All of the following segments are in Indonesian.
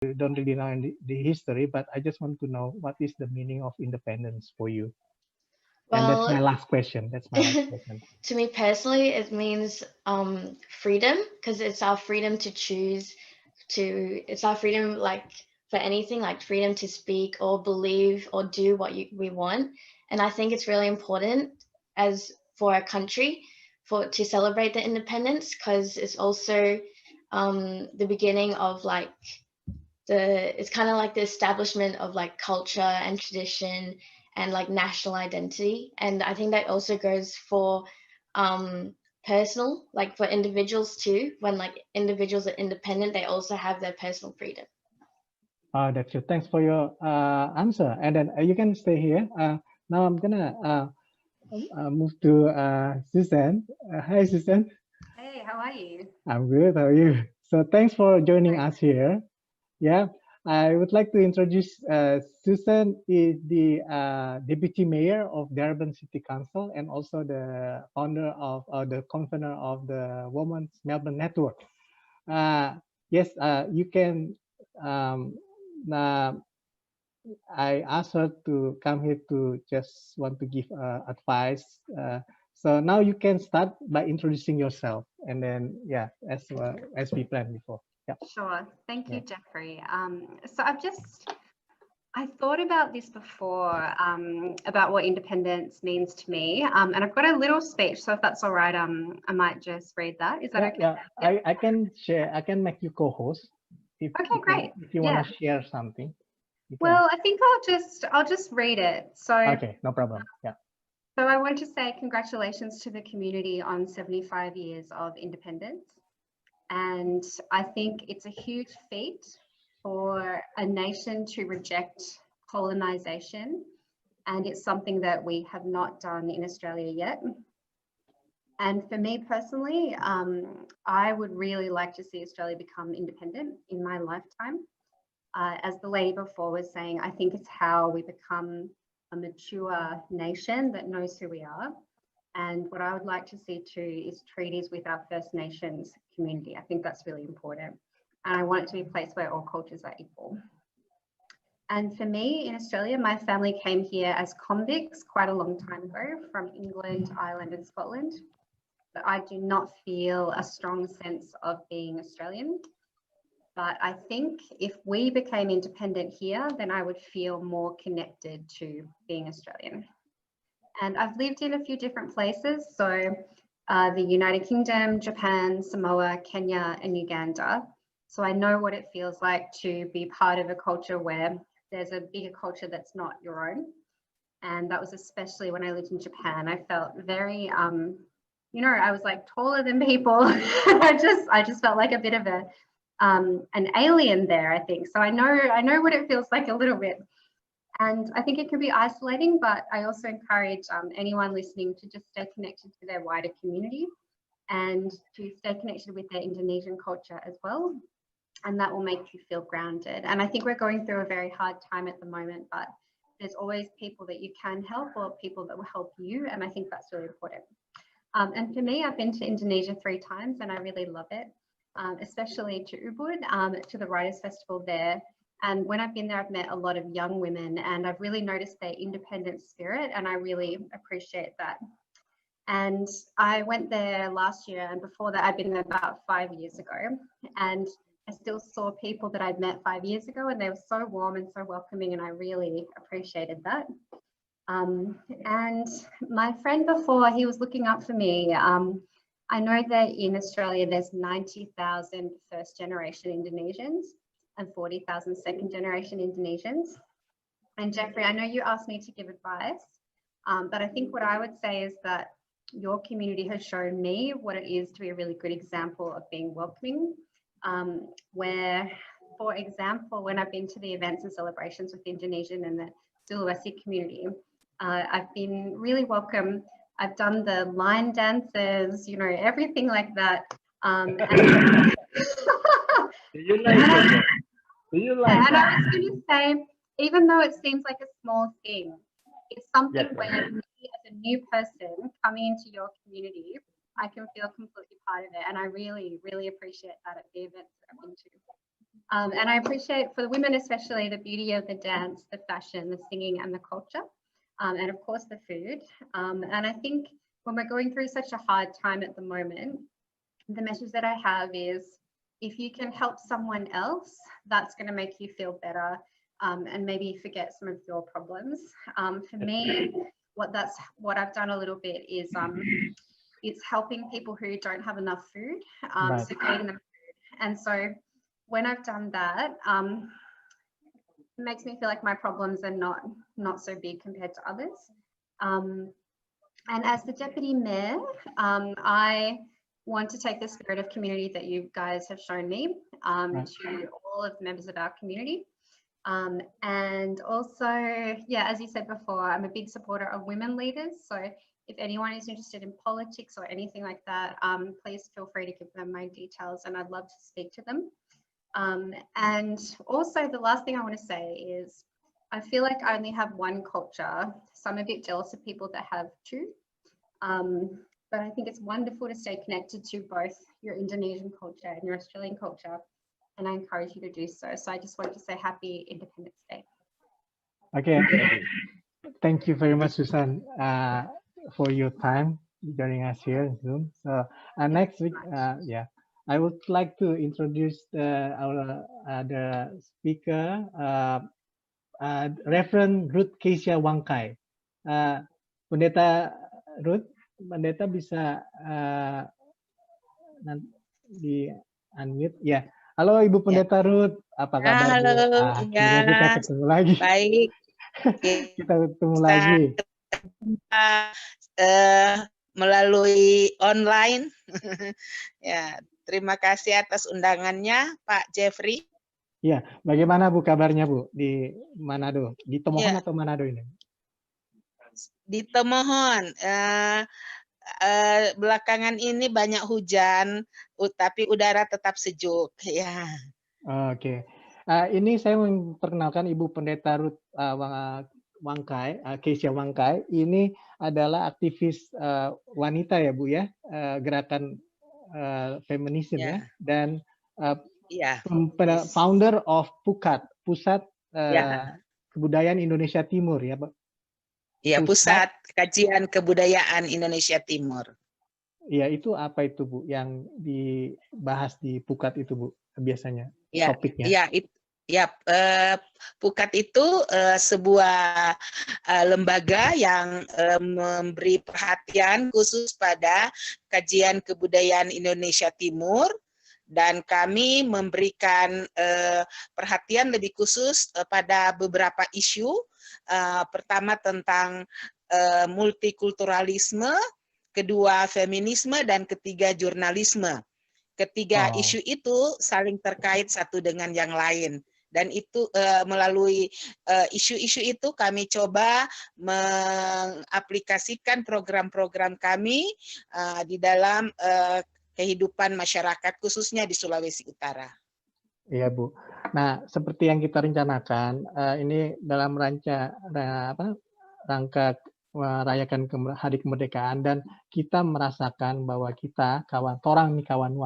don't really know the history, but I just want to know what is the meaning of independence for you. And that's my Well, last question. That's my last question. to me personally, it means freedom, because it's our freedom to choose to, it's our freedom, like for anything, like freedom to speak or believe or do what we want. And I think it's really important as for a country for to celebrate the independence, because it's also the beginning of like it's kind of like the establishment of like culture and tradition and like national identity. And I think that also goes for personal, like for individuals too. When like individuals are independent, they also have their personal freedom. That's it. Thanks for your answer. And then you can stay here. Now I'm gonna move to Susan. Hi, Susan. Hey, how are you? I'm good. How are you? So thanks for joining Great. us here. Yeah, I would like to introduce Susan is the deputy mayor of Durban City Council and also the founder of the convener of the Women's Melbourne Network. Uh, yes, you can. Um, uh, I asked her to come here to just want to give advice. So now you can start by introducing yourself, and then yeah, as we planned before. Yeah. Sure. Thank you, Yeah. Jeffrey. So I thought about this before, about what independence means to me. And I've got a little speech, so if that's all right, I might just read that. Is that Yeah, okay? yeah. Yeah. I can share. I can make you co-host Okay, great. if you want Yeah. to share something, you can. Well, I think I'll just read it. Okay, no problem. Yeah. So I want to say congratulations to the community on 75 years of independence. And I think it's a huge feat for a nation to reject colonization. And it's something that we have not done in Australia yet. And for me personally, I would really like to see Australia become independent in my lifetime. As the lady before was saying, I think it's how we become a mature nation that knows who we are. And what I would like to see too is treaties with our First Nations community. I think that's really important. And I want it to be a place where all cultures are equal. And for me in Australia, my family came here as convicts quite a long time ago from England, Ireland, and Scotland. But I do not feel a strong sense of being Australian. But I think if we became independent here, then I would feel more connected to being Australian. And I've lived in a few different places. So the United Kingdom, Japan, Samoa, Kenya, and Uganda. So I know what it feels like to be part of a culture where there's a bigger culture that's not your own. And that was especially when I lived in Japan. I felt very, I was like taller than people. I just felt like a bit of an alien there, I think. So I know what it feels like a little bit. And I think it can be isolating, but I also encourage anyone listening to just stay connected to their wider community and to stay connected with their Indonesian culture as well. And that will make you feel grounded. And I think we're going through a very hard time at the moment, but there's always people that you can help or people that will help you. And I think that's really important. And for me, I've been to Indonesia 3 times and I really love it, especially to Ubud, to the Writers' Festival there. And when I've been there, I've met a lot of young women and I've really noticed their independent spirit and I really appreciate that. And I went there last year and before that I'd been there about 5 years ago. And I still saw people that I'd met 5 years ago and they were so warm and so welcoming and I really appreciated that. And my friend before, he was looking up for me. I know that in Australia, there's 90,000 first generation Indonesians and 40,000 second generation Indonesians. And Jeffrey, I know you asked me to give advice, but I think what I would say is that your community has shown me what it is to be a really good example of being welcoming, where, for example, when I've been to the events and celebrations with the Indonesian and the Sulawesi community, I've been really welcome. I've done the line dances, everything like that. Do you like it? Do you like and it? I was going to say, even though it seems like a small thing, it's something Yes. where me as a new person coming into your community, I can feel completely part of it. And I really, really appreciate that at the events that I've been to. And I appreciate, for the women especially, the beauty of the dance, the fashion, the singing and the culture, and of course the food. And I think when we're going through such a hard time at the moment, the message that I have is, if you can help someone else, that's going to make you feel better, and maybe forget some of your problems. For me, what I've done a little bit is it's helping people who don't have enough food, Right. so feeding them food. And so when I've done that, it makes me feel like my problems are not so big compared to others. And as the Deputy Mayor, I want to take the spirit of community that you guys have shown me to all of the members of our community. And also, yeah, as you said before, I'm a big supporter of women leaders. So if anyone is interested in politics or anything like that, please feel free to give them my details and I'd love to speak to them. And also the last thing I want to say is, I feel like I only have one culture, so I'm a bit jealous of people that have two. But I think it's wonderful to stay connected to both your Indonesian culture and your Australian culture, and I encourage you to do so. So I just wanted to say happy Independence Day. Okay. Thank you very much, Susan, for your time joining us here in Zoom. So next week, yeah, I would like to introduce our the speaker, Reverend Ruth Keisha Wangkai. Pendeta Ruth, Pendeta bisa di unmute ya. Halo Ibu Pendeta Ruth, apa kabar? Halo, Bu? Akhirnya kita ketemu lagi. Baik. Kita ketemu lagi. Melalui online. Ya, terima kasih atas undangannya, Pak Jeffrey. Ya, bagaimana Bu kabarnya Bu di Manado? Di Tomohon atau Manado ini? Di Tomohon. Belakangan ini banyak hujan, tapi udara tetap sejuk. Ya. Oke. Ini saya memperkenalkan Ibu Pendeta Ruth Wangkai, Keisha Wangkai. Ini adalah aktivis wanita ya Bu ya, gerakan feminisme ya, dan founder of PUKAT, Pusat Kebudayaan Indonesia Timur ya Pak. Iya, Pusat Kajian Kebudayaan Indonesia Timur. Iya, itu apa itu Bu yang dibahas di PUKAT itu Bu biasanya topiknya? Iya, PUKAT itu sebuah lembaga yang memberi perhatian khusus pada kajian kebudayaan Indonesia Timur, dan kami memberikan perhatian lebih khusus pada beberapa isu. Pertama tentang multikulturalisme, kedua feminisme, dan ketiga jurnalisme. Ketiga isu itu saling terkait satu dengan yang lain. Dan itu melalui isu-isu itu kami coba mengaplikasikan program-program kami di dalam kehidupan masyarakat, khususnya di Sulawesi Utara. Iya Bu. Nah, seperti yang kita rencanakan, ini dalam rangka merayakan Hari Kemerdekaan, dan kita merasakan bahwa kita torang nih kawan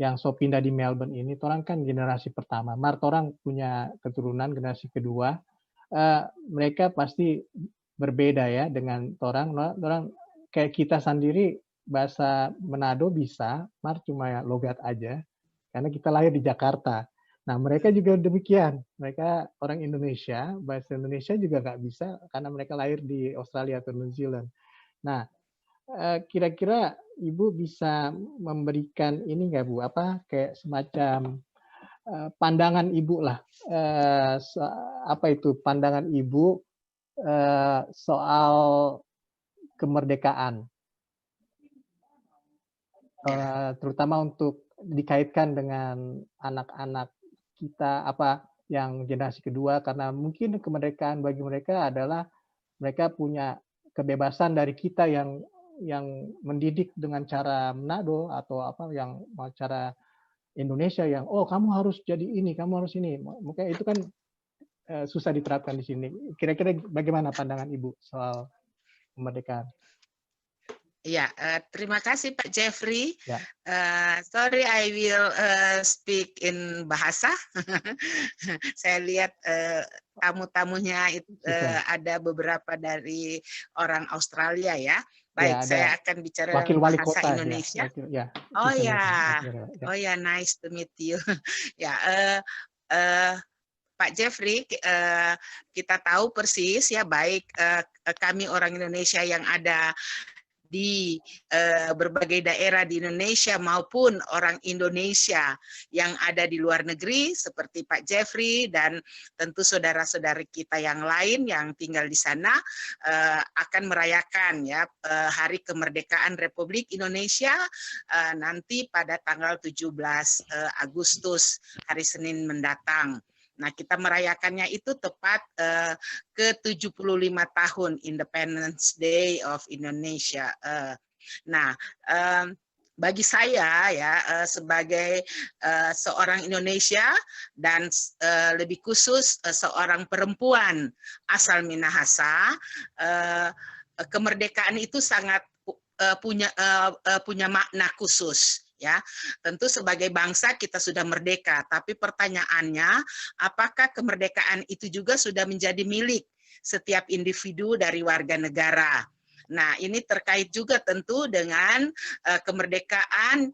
yang so pindah di Melbourne ini, torang kan generasi pertama, torang punya keturunan generasi kedua, mereka pasti berbeda ya dengan torang kayak kita sendiri bahasa Manado bisa, cuma logat aja. Karena kita lahir di Jakarta. Nah, mereka juga demikian. Mereka orang Indonesia, bahasa Indonesia juga nggak bisa karena mereka lahir di Australia atau New Zealand. Nah, kira-kira Ibu bisa memberikan ini nggak Bu? Kayak semacam pandangan Ibu lah. Apa itu pandangan Ibu soal kemerdekaan? Terutama untuk dikaitkan dengan anak-anak kita yang generasi kedua, karena mungkin kemerdekaan bagi mereka adalah mereka punya kebebasan dari kita yang mendidik dengan cara Manado atau yang cara Indonesia yang kamu harus jadi ini, kamu harus ini. Mungkin itu kan susah diterapkan di sini. Kira-kira bagaimana pandangan Ibu soal kemerdekaan? Ya, terima kasih Pak Jeffrey. Ya. Sorry, I will speak in bahasa. Saya lihat tamu-tamunya ada beberapa dari orang Australia ya. Baik, Ya, saya akan bicara wakil dalam wali bahasa kota, Indonesia. Ya. Oh Bisa ya, ya. oh ya, nice to meet you. Ya, Pak Jeffrey, kita tahu persis ya, baik kami orang Indonesia yang ada di berbagai daerah di Indonesia maupun orang Indonesia yang ada di luar negeri seperti Pak Jeffrey dan tentu saudara-saudari kita yang lain yang tinggal di sana akan merayakan ya Hari Kemerdekaan Republik Indonesia nanti pada tanggal 17 Agustus hari Senin mendatang. Nah, kita merayakannya itu tepat ke-75 tahun Independence Day of Indonesia. Bagi saya ya sebagai seorang Indonesia dan lebih khusus seorang perempuan asal Minahasa, kemerdekaan itu sangat punya makna khusus. Ya, tentu sebagai bangsa kita sudah merdeka, tapi pertanyaannya, apakah kemerdekaan itu juga sudah menjadi milik setiap individu dari warga negara? Nah, ini terkait juga tentu dengan kemerdekaan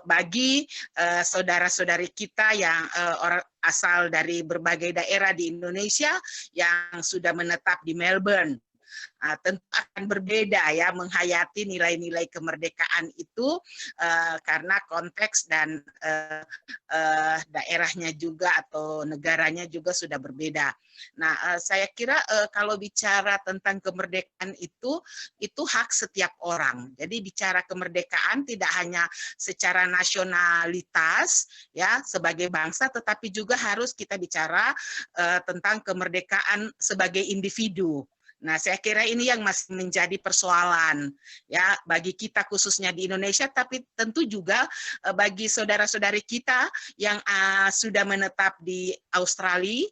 bagi saudara-saudari kita yang orang asal dari berbagai daerah di Indonesia yang sudah menetap di Melbourne. Tentu akan berbeda ya menghayati nilai-nilai kemerdekaan itu karena konteks dan daerahnya juga atau negaranya juga sudah berbeda. Nah, saya kira kalau bicara tentang kemerdekaan itu hak setiap orang. Jadi bicara kemerdekaan tidak hanya secara nasionalitas ya sebagai bangsa, tetapi juga harus kita bicara tentang kemerdekaan sebagai individu. Nah, saya kira ini yang masih menjadi persoalan ya bagi kita khususnya di Indonesia, tapi tentu juga bagi saudara-saudari kita yang sudah menetap di Australia,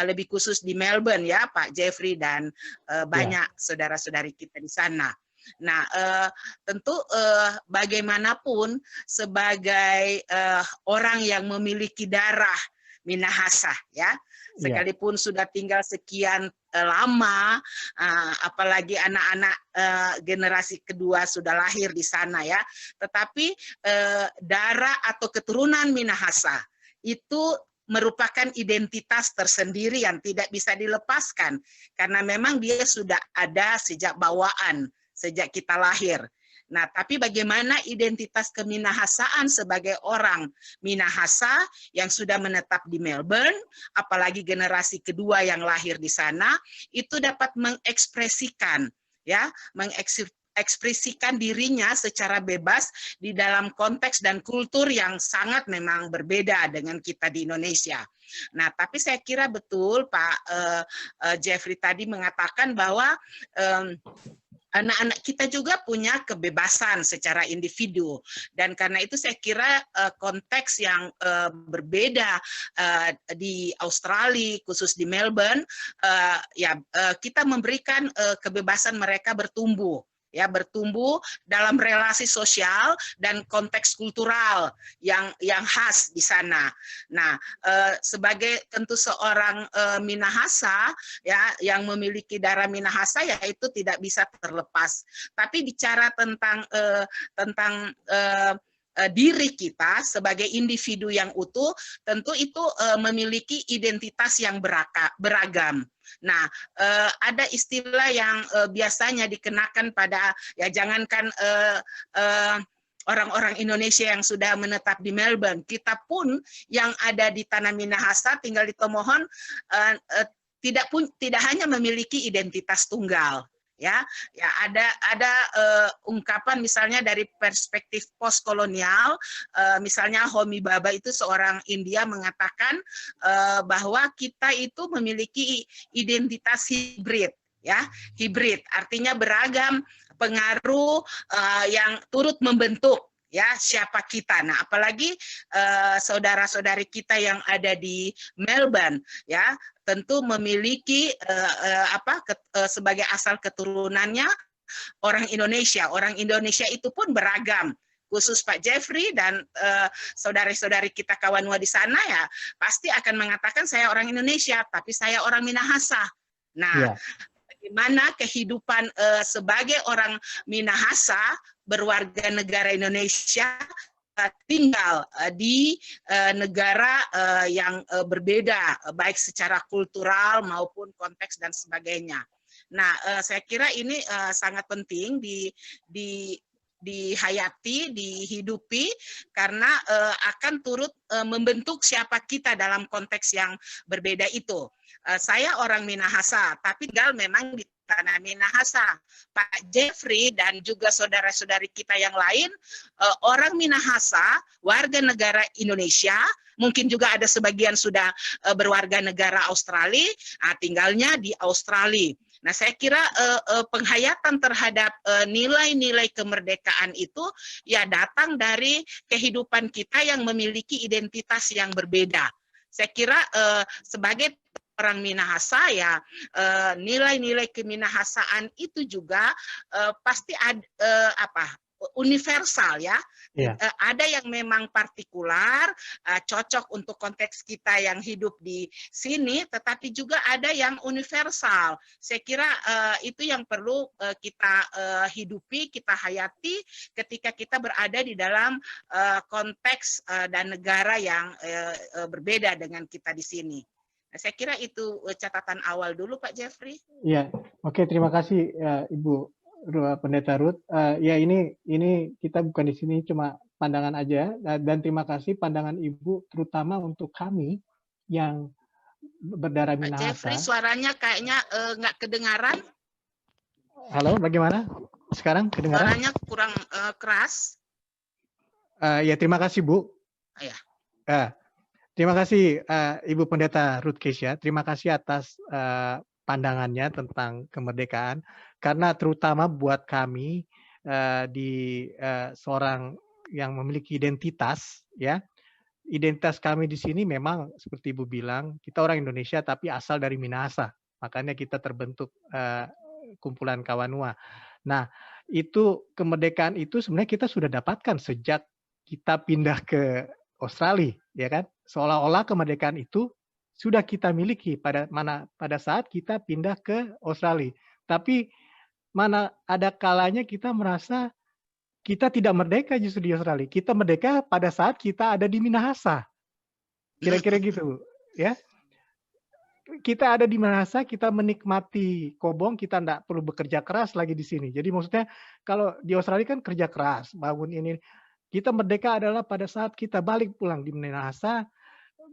lebih khusus di Melbourne ya, Pak Jeffrey dan banyak saudara-saudari kita di sana. Nah, tentu bagaimanapun sebagai orang yang memiliki darah Minahasa ya, sekalipun sudah tinggal sekian lama, apalagi anak-anak generasi kedua sudah lahir di sana ya, tetapi darah atau keturunan Minahasa itu merupakan identitas tersendiri yang tidak bisa dilepaskan karena memang dia sudah ada sejak bawaan, sejak kita lahir. Nah, tapi bagaimana identitas keminahasaan sebagai orang Minahasa yang sudah menetap di Melbourne, apalagi generasi kedua yang lahir di sana, itu dapat mengekspresikan, ya, mengekspresikan dirinya secara bebas di dalam konteks dan kultur yang sangat memang berbeda dengan kita di Indonesia. Nah, tapi saya kira betul Pak Jeffrey tadi mengatakan bahwa anak-anak kita juga punya kebebasan secara individu, dan karena itu saya kira konteks yang berbeda di Australia, khusus di Melbourne, kita memberikan kebebasan mereka bertumbuh. Ya, bertumbuh dalam relasi sosial dan konteks kultural yang khas di sana. Nah, sebagai tentu seorang Minahasa ya yang memiliki darah Minahasa ya itu tidak bisa terlepas. Tapi bicara tentang diri kita sebagai individu yang utuh, tentu itu memiliki identitas yang beragam. Nah, ada istilah yang biasanya dikenakan pada, ya jangankan orang-orang Indonesia yang sudah menetap di Melbourne, kita pun yang ada di tanah Minahasa, tinggal di Tomohon, tidak hanya memiliki identitas tunggal. Ya ada ungkapan misalnya dari perspektif postkolonial, misalnya Homi Bhabha itu seorang India mengatakan bahwa kita itu memiliki identitas hibrid, ya hibrid artinya beragam pengaruh yang turut membentuk ya siapa kita. Nah, apalagi saudara-saudari kita yang ada di Melbourne ya tentu memiliki sebagai asal keturunannya orang Indonesia. Orang Indonesia itu pun beragam. Khusus Pak Jeffrey dan saudari-saudari kita Kawanua di sana ya pasti akan mengatakan saya orang Indonesia, tapi saya orang Minahasa. Nah, bagaimana kehidupan sebagai orang Minahasa berwarga negara Indonesia tinggal di negara yang berbeda, baik secara kultural maupun konteks dan sebagainya. Nah, saya kira ini sangat penting dihayati, dihidupi, karena akan turut membentuk siapa kita dalam konteks yang berbeda itu. Saya orang Minahasa, tapi tinggal memang di tanah Minahasa. Pak Jeffrey dan juga saudara-saudari kita yang lain, orang Minahasa, warga negara Indonesia, mungkin juga ada sebagian sudah berwarga negara Australia, tinggalnya di Australia. Nah, saya kira penghayatan terhadap nilai-nilai kemerdekaan itu ya datang dari kehidupan kita yang memiliki identitas yang berbeda. Saya kira sebagai orang Minahasa ya nilai-nilai keminahasaan itu juga pasti ada universal ya. Ada yang memang partikular, cocok untuk konteks kita yang hidup di sini, tetapi juga ada yang universal. Saya kira itu yang perlu kita hidupi, kita hayati ketika kita berada di dalam konteks dan negara yang berbeda dengan kita di sini. Nah, saya kira itu catatan awal dulu, Pak Jeffrey. Iya, oke, terima kasih Ibu Pendeta Ruth. Ya ini kita bukan di sini cuma pandangan aja, dan terima kasih pandangan Ibu terutama untuk kami yang berdarah Minahasa. Pak Jeffrey, suaranya kayaknya nggak kedengaran. Halo, bagaimana? Sekarang kedengaran? Suaranya kurang keras. Ya, terima kasih Bu. Ya. Terima kasih Ibu Pendeta Ruth Kesia. Terima kasih atas pandangannya tentang kemerdekaan, karena terutama buat kami di seorang yang memiliki identitas, ya, identitas kami di sini memang seperti Ibu bilang, kita orang Indonesia tapi asal dari Minahasa, makanya kita terbentuk kumpulan Kawanua. Nah, itu kemerdekaan itu sebenarnya kita sudah dapatkan sejak kita pindah ke Australia, ya kan? Seolah-olah kemerdekaan itu sudah kita miliki pada saat kita pindah ke Australia. Tapi mana ada kalanya kita merasa kita tidak merdeka justru di Australia. Kita merdeka pada saat kita ada di Minahasa. Kira-kira gitu, ya. Kita ada di Minahasa, kita menikmati kobong, kita tidak perlu bekerja keras lagi di sini. Jadi maksudnya kalau di Australia kan kerja keras, bangun ini. Kita merdeka adalah pada saat kita balik pulang di Minahasa,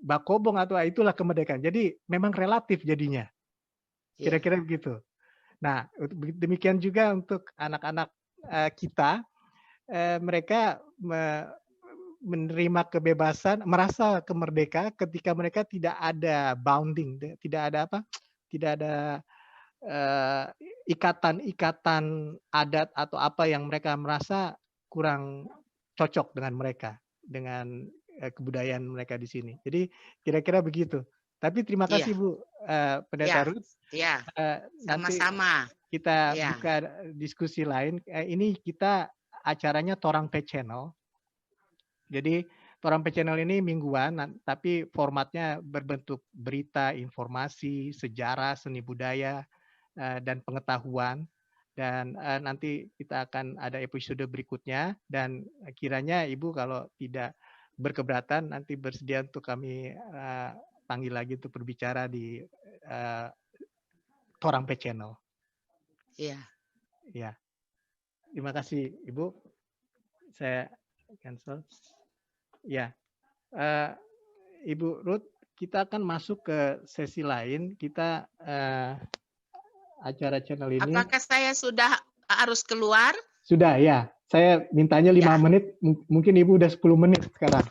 bakobong atau itulah kemerdekaan. Jadi memang relatif jadinya. Kira-kira begitu. Nah, demikian juga untuk anak-anak kita, mereka menerima kebebasan, merasa kemerdeka ketika mereka tidak ada bounding, tidak ada ikatan-ikatan adat atau apa yang mereka merasa kurang cocok dengan mereka, dengan kebudayaan mereka di sini. Jadi kira-kira begitu. Tapi terima kasih Bu Pendeta Ruth. Iya. Sama-sama. Kita buka diskusi lain. Ini kita acaranya Torang Pe Channel. Jadi Torang Pe Channel ini mingguan, tapi formatnya berbentuk berita, informasi, sejarah, seni budaya, dan pengetahuan. Dan nanti kita akan ada episode berikutnya. Dan kiranya Ibu kalau tidak berkeberatan nanti bersedia untuk kami panggil lagi untuk berbicara di Torang Pe Channel. Iya. Ya. Terima kasih Ibu. Saya cancel. Ya. Ibu Ruth, kita akan masuk ke sesi lain. Kita acara channel ini. Apakah saya sudah harus keluar? Sudah, ya. Saya mintanya 5 menit, mungkin Ibu udah 10 menit sekarang.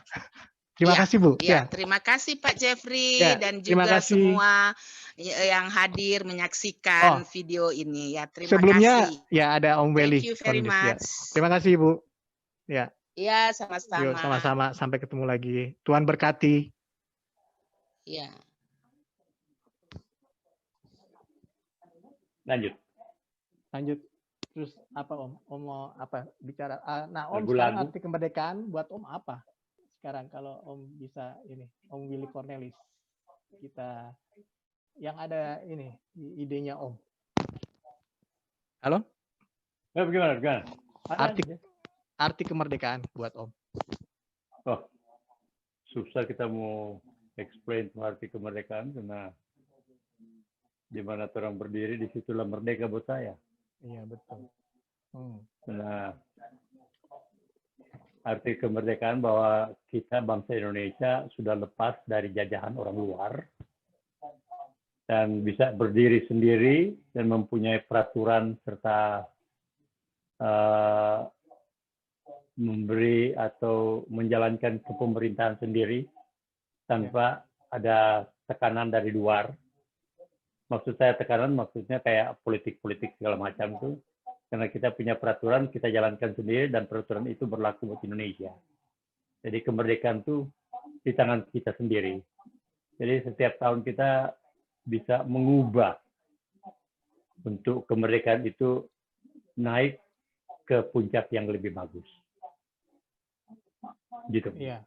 Terima kasih, Bu. Ya, terima kasih Pak Jeffrey dan juga semua yang hadir menyaksikan video ini. Ya, terima sebelumnya, kasih. Ya, ada Om Welly. Thank you very much. Terima kasih, Bu. Ya. Ya, sama-sama. Sama-sama. Sampai ketemu lagi. Tuhan berkati. Ya. Lanjut. Lanjut. Terus apa Om mau apa bicara? Nah Om Lagu-lagu. sekarang arti kemerdekaan buat Om apa? Sekarang kalau Om bisa ini, Om Willy Cornelis, kita yang ada ini idenya Om. Halo? Ya, bagaimana? Ada Arti aja. arti kemerdekaan buat Om. Oh, susah kita mau explain arti kemerdekaan karena di mana orang berdiri disitulah merdeka buat saya. Iya betul. Nah, arti kemerdekaan bahwa kita bangsa Indonesia sudah lepas dari jajahan orang luar dan bisa berdiri sendiri dan mempunyai peraturan serta memberi atau menjalankan kepemerintahan sendiri tanpa ada tekanan dari luar. Maksud saya tekanan maksudnya kayak politik-politik segala macam itu. Karena kita punya peraturan, kita jalankan sendiri dan peraturan itu berlaku buat Indonesia. Jadi kemerdekaan itu di tangan kita sendiri. Jadi setiap tahun kita bisa mengubah untuk kemerdekaan itu naik ke puncak yang lebih bagus. Gitu. Iya.